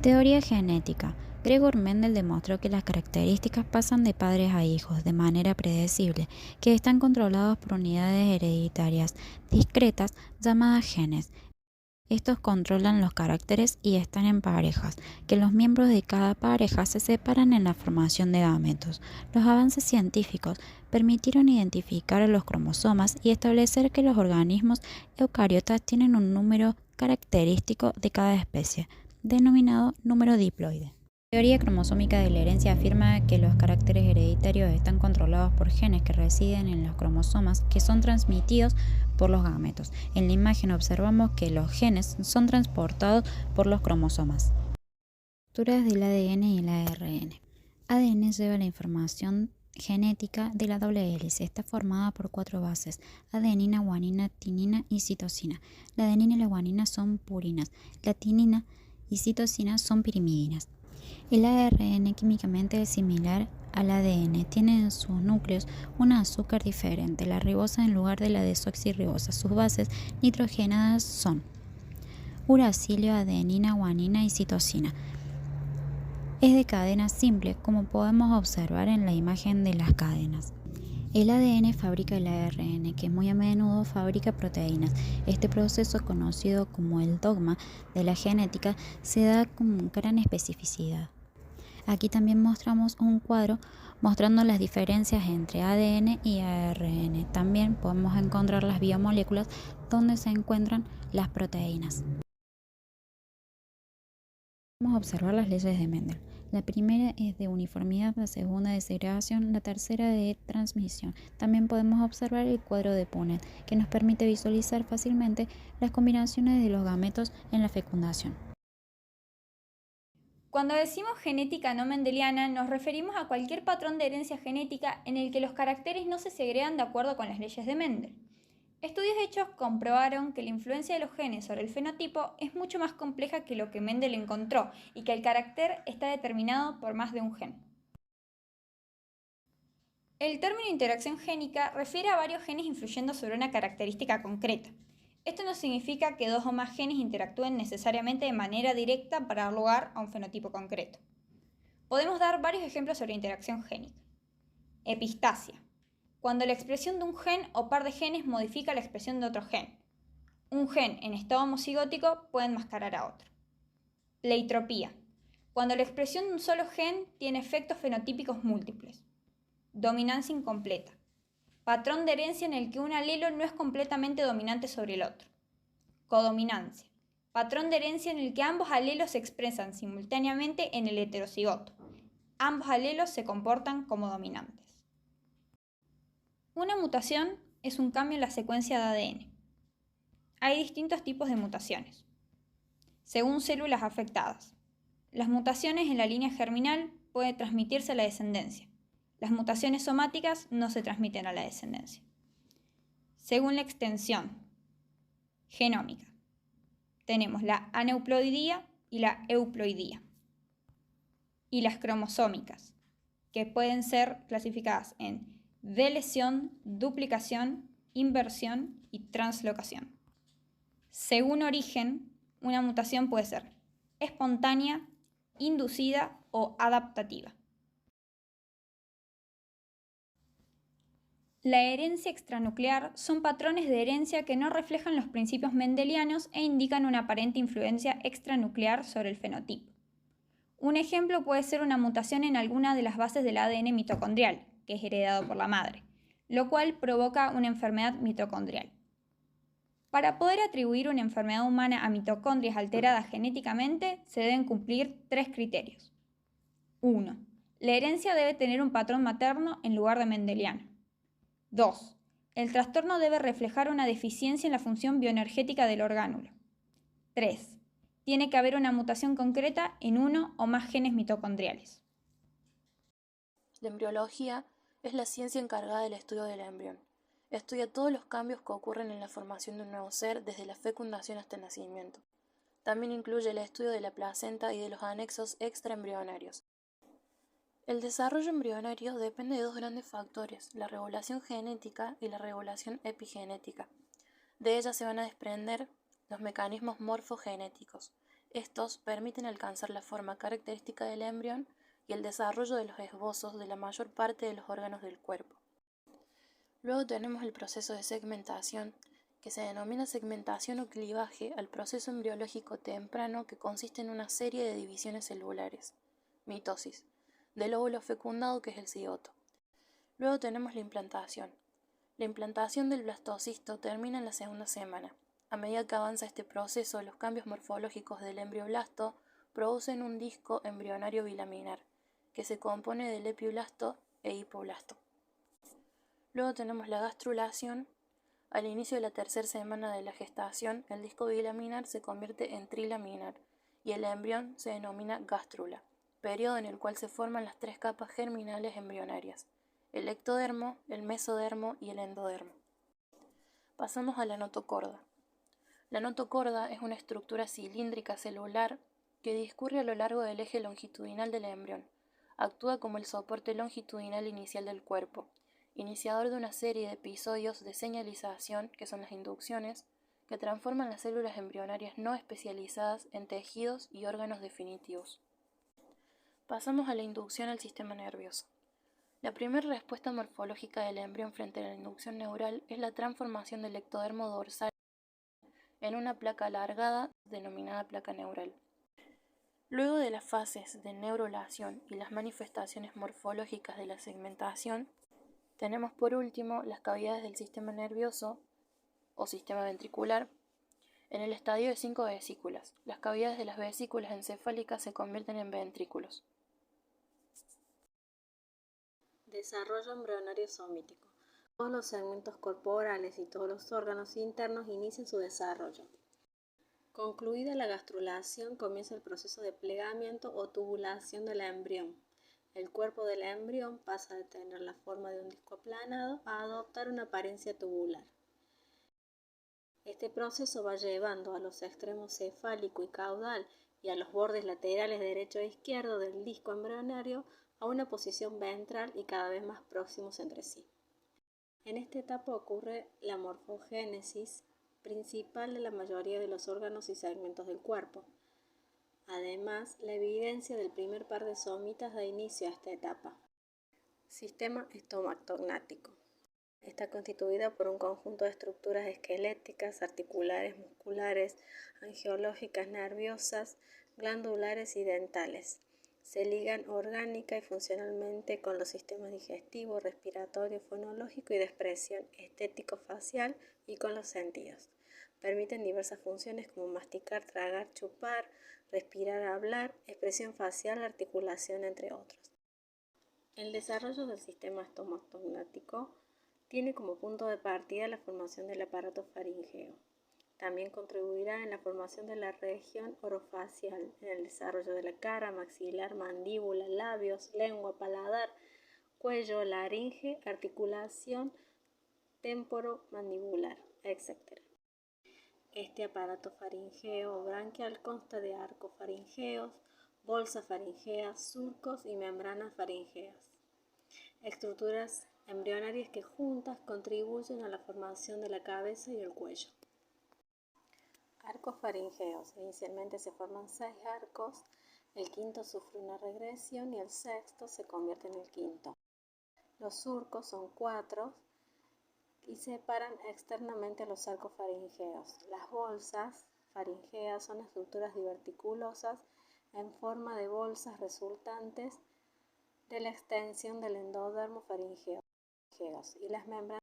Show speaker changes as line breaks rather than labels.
Teoría genética. Gregor Mendel demostró que las características pasan de padres a hijos de manera predecible, que están controlados por unidades hereditarias discretas llamadas genes. Estos controlan los caracteres y están en parejas, que los miembros de cada pareja se separan en la formación de gametos. Los avances científicos permitieron identificar a los cromosomas y establecer que los organismos eucariotas tienen un número característico de cada especie, denominado número diploide. La teoría cromosómica de la herencia afirma que los caracteres hereditarios están controlados por genes que residen en los cromosomas que son transmitidos por los gametos. En la imagen observamos que los genes son transportados por los cromosomas. Estructuras del ADN y el ARN. ADN lleva la información genética de la doble hélice. Está formada por 4 bases: adenina, guanina, timina y citosina. La adenina y la guanina son purinas. La timina y citosina son pirimidinas. El ARN químicamente es similar al ADN. Tiene en sus núcleos una azúcar diferente, la ribosa en lugar de la desoxirribosa. Sus bases nitrogenadas son uracilo, adenina, guanina y citosina. Es de cadena simple, como podemos observar en la imagen de las cadenas. El ADN fabrica el ARN, que muy a menudo fabrica proteínas. Este proceso, conocido como el dogma de la genética, se da con gran especificidad. Aquí también mostramos un cuadro mostrando las diferencias entre ADN y ARN. También podemos encontrar las biomoléculas donde se encuentran las proteínas. Vamos a observar las leyes de Mendel. La primera es de uniformidad, la segunda de segregación, la tercera de transmisión. También podemos observar el cuadro de Punnett, que nos permite visualizar fácilmente las combinaciones de los gametos en la fecundación.
Cuando decimos genética no mendeliana, nos referimos a cualquier patrón de herencia genética en el que los caracteres no se segregan de acuerdo con las leyes de Mendel. Estudios hechos comprobaron que la influencia de los genes sobre el fenotipo es mucho más compleja que lo que Mendel encontró y que el carácter está determinado por más de un gen. El término interacción génica refiere a varios genes influyendo sobre una característica concreta. Esto no significa que 2 o más genes interactúen necesariamente de manera directa para dar lugar a un fenotipo concreto. Podemos dar varios ejemplos sobre interacción génica. Epistasia: cuando la expresión de un gen o par de genes modifica la expresión de otro gen. Un gen en estado homocigótico puede enmascarar a otro. Pleitropía: cuando la expresión de un solo gen tiene efectos fenotípicos múltiples. Dominancia incompleta: patrón de herencia en el que un alelo no es completamente dominante sobre el otro. Codominancia: patrón de herencia en el que ambos alelos se expresan simultáneamente en el heterocigoto. Ambos alelos se comportan como dominantes. Una mutación es un cambio en la secuencia de ADN. Hay distintos tipos de mutaciones, según células afectadas. Las mutaciones en la línea germinal pueden transmitirse a la descendencia. Las mutaciones somáticas no se transmiten a la descendencia. Según la extensión genómica, tenemos la aneuploidía y la euploidía. Y las cromosómicas, que pueden ser clasificadas en delesión, duplicación, inversión y translocación. Según origen, una mutación puede ser espontánea, inducida o adaptativa. La herencia extranuclear son patrones de herencia que no reflejan los principios mendelianos e indican una aparente influencia extranuclear sobre el fenotipo. Un ejemplo puede ser una mutación en alguna de las bases del ADN mitocondrial, que es heredado por la madre, lo cual provoca una enfermedad mitocondrial. Para poder atribuir una enfermedad humana a mitocondrias alteradas genéticamente, se deben cumplir 3 criterios. 1. La herencia debe tener un patrón materno en lugar de mendeliano. 2. El trastorno debe reflejar una deficiencia en la función bioenergética del orgánulo. 3. Tiene que haber una mutación concreta en uno o más genes mitocondriales.
La embriología es la ciencia encargada del estudio del embrión. Estudia todos los cambios que ocurren en la formación de un nuevo ser desde la fecundación hasta el nacimiento. También incluye el estudio de la placenta y de los anexos extraembrionarios. El desarrollo embrionario depende de 2 grandes factores, la regulación genética y la regulación epigenética. De ellas se van a desprender los mecanismos morfogenéticos. Estos permiten alcanzar la forma característica del embrión y el desarrollo de los esbozos de la mayor parte de los órganos del cuerpo. Luego tenemos el proceso de segmentación, que se denomina segmentación o clivaje al proceso embriológico temprano que consiste en una serie de divisiones celulares, mitosis, del óvulo fecundado que es el cigoto. Luego tenemos la implantación. La implantación del blastocisto termina en la segunda semana. A medida que avanza este proceso, los cambios morfológicos del embrioblasto producen un disco embrionario bilaminar, que se compone del epiblasto e hipoblasto. Luego tenemos la gastrulación. Al inicio de la tercera semana de la gestación, el disco bilaminar se convierte en trilaminar y el embrión se denomina gástrula, periodo en el cual se forman las tres capas germinales embrionarias, el ectodermo, el mesodermo y el endodermo. Pasamos a la notocorda. La notocorda es una estructura cilíndrica celular que discurre a lo largo del eje longitudinal del embrión. Actúa como el soporte longitudinal inicial del cuerpo, iniciador de una serie de episodios de señalización, que son las inducciones, que transforman las células embrionarias no especializadas en tejidos y órganos definitivos. Pasamos a la inducción al sistema nervioso. La primera respuesta morfológica del embrión frente a la inducción neural es la transformación del ectodermo dorsal en una placa alargada denominada placa neural. Luego de las fases de neurulación y las manifestaciones morfológicas de la segmentación, tenemos por último las cavidades del sistema nervioso o sistema ventricular en el estadio de 5 vesículas. Las cavidades de las vesículas encefálicas se convierten en ventrículos.
Desarrollo embrionario somítico. Todos los segmentos corporales y todos los órganos internos inician su desarrollo. Concluida la gastrulación, comienza el proceso de plegamiento o tubulación del embrión. El cuerpo del embrión pasa de tener la forma de un disco aplanado a adoptar una apariencia tubular. Este proceso va llevando a los extremos cefálico y caudal y a los bordes laterales derecho e izquierdo del disco embrionario a una posición ventral y cada vez más próximos entre sí. En esta etapa ocurre la morfogénesis principal de la mayoría de los órganos y segmentos del cuerpo. Además, la evidencia del primer par de somitas da inicio a esta etapa. Sistema estomacognático. Está constituida por un conjunto de estructuras esqueléticas, articulares, musculares, angiológicas, nerviosas, glandulares y dentales. Se ligan orgánica y funcionalmente con los sistemas digestivo, respiratorio, fonológico y de expresión estético-facial y con los sentidos. Permiten diversas funciones como masticar, tragar, chupar, respirar, hablar, expresión facial, articulación, entre otros. El desarrollo del sistema estomacognático tiene como punto de partida la formación del aparato faríngeo. También contribuirá en la formación de la región orofacial, en el desarrollo de la cara, maxilar, mandíbula, labios, lengua, paladar, cuello, laringe, articulación temporomandibular, etc. Este aparato faríngeo o branquial consta de arcos faríngeos, bolsas faringeas, surcos y membranas faringeas. Estructuras embrionarias que juntas contribuyen a la formación de la cabeza y el cuello. Arcos faringeos. Inicialmente se forman 6 arcos, el quinto sufre una regresión y el sexto se convierte en el quinto. Los surcos son 4 y separan externamente los arcos faringeos. Las bolsas faringeas son estructuras diverticulosas en forma de bolsas resultantes de la extensión del endodermo faringeo y las membranas